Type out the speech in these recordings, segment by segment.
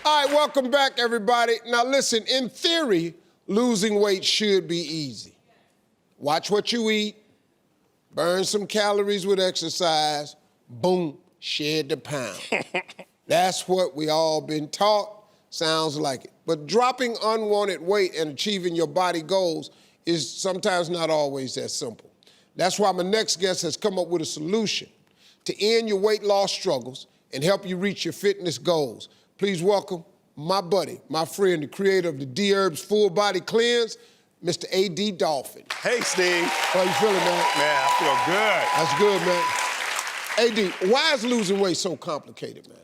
All right, welcome back, everybody. Now listen, in theory, losing weight should be easy. Watch what you eat, burn some calories with exercise, boom, shed the pound. That's what we all been taught. Sounds like it. But dropping unwanted weight and achieving your body goals is sometimes not always that simple. That's why my next guest has come up with a solution to end your weight loss struggles and help you reach your fitness goals. Please welcome my buddy, my friend, the creator of the Dherbs Full Body Cleanse, Mr. A.D. Dolphin. Hey, Steve. How you feeling, man? Man, I feel good. That's good, man. A.D., why is losing weight so complicated, man?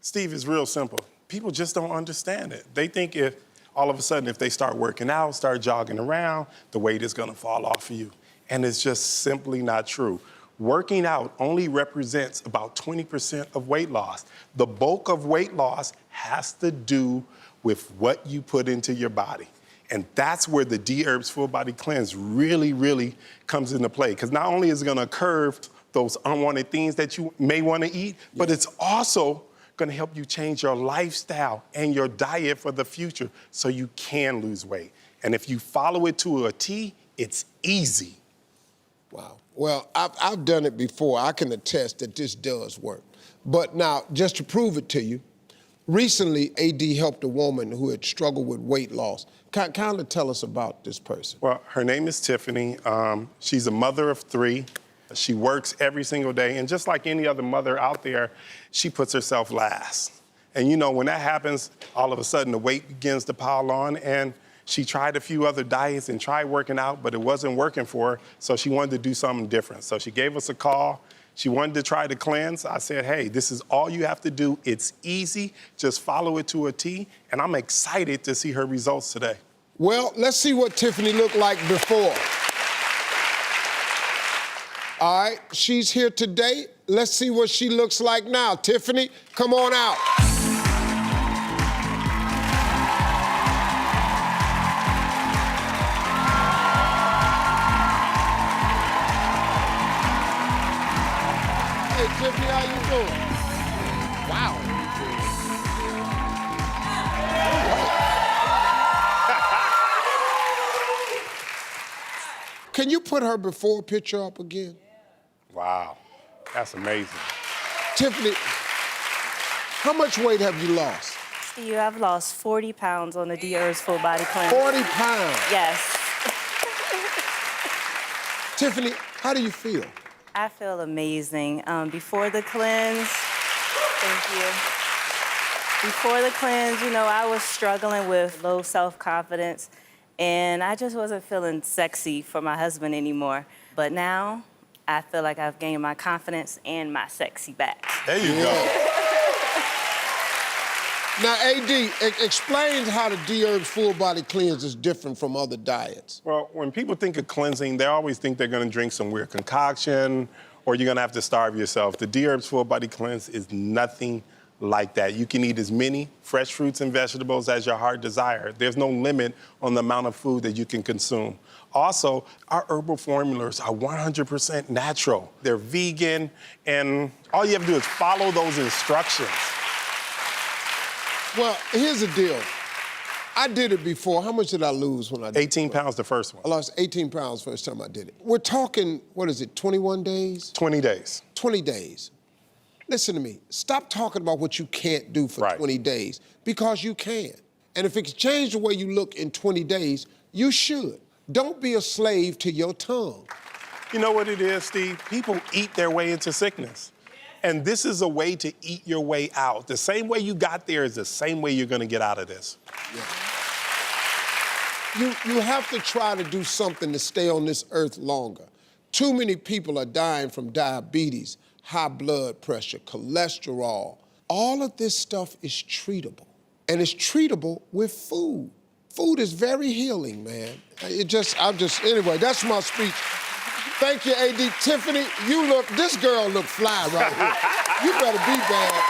Steve, it's real simple. People just don't understand it. They think if all of a sudden, if they start working out, start jogging around, the weight is gonna fall off of you. And it's just simply not true. Working out only represents about 20% of weight loss. The bulk of weight loss has to do with what you put into your body. And that's where the Dherbs Full Body Cleanse really comes into play. Because not only is it gonna curb those unwanted things that you may wanna eat, but it's also gonna help you change your lifestyle and your diet for the future so you can lose weight. And if you follow it to a T, it's easy. Wow. Well, I've done it before. I can attest that this does work. But now, just to prove it to you, recently, A.D. helped a woman who had struggled with weight loss. Kind of tell us about this person. Well, her name is Tiffany. She's a mother of 3. She works every single day, and just like any other mother out there, she puts herself last. And you know, when that happens, all of a sudden the weight begins to pile on, and she tried a few other diets and tried working out, but it wasn't working for her, so she wanted to do something different. So she gave us a call. She wanted to try the cleanse. I said, hey, this is all you have to do. It's easy. Just follow it to a T, and I'm excited to see her results today. Well, let's see what Tiffany looked like before. All right, she's here today. Let's see what she looks like now. Tiffany, come on out. Hey, Tiffany, how you doing? Wow. Can you put her before picture up again? Wow, that's amazing. Tiffany, how much weight have you lost? Steve, I've lost 40 pounds on the Dherbs Full Body Cleanse. 40 pounds? Yes. Tiffany, how do you feel? I feel amazing. Before the cleanse, thank you. Before the cleanse, you know, I was struggling with low self-confidence, and I just wasn't feeling sexy for my husband anymore. But now, I feel like I've gained my confidence and my sexy back. There you go. Now, A.D., explain how the Dherbs Full Body Cleanse is different from other diets. Well, when people think of cleansing, they always think they're gonna drink some weird concoction or you're gonna have to starve yourself. The Dherbs Full Body Cleanse is nothing like that. You can eat as many fresh fruits and vegetables as your heart desires. There's no limit on the amount of food that you can consume. Also, our herbal formulas are 100% natural. They're vegan, and all you have to do is follow those instructions. Well, here's the deal. I did it before. How much did I lose when I did it? 18 pounds the first one. I lost 18 pounds first time I did it. We're talking, what is it, 21 days? 20 days. 20 days. Listen to me. Stop talking about what you can't do for 20 days, because you can. And if it can change the way you look in 20 days, you should. Don't be a slave to your tongue. You know what it is, Steve? People eat their way into sickness. And this is a way to eat your way out. The same way you got there is the same way you're gonna get out of this. Yeah. You have to try to do something to stay on this earth longer. Too many people are dying from diabetes, high blood pressure, cholesterol. All of this stuff is treatable. And it's treatable with food. Food is very healing, man. Anyway, that's my speech. Thank you, A.D. Tiffany, this girl look fly right here. You better be bad.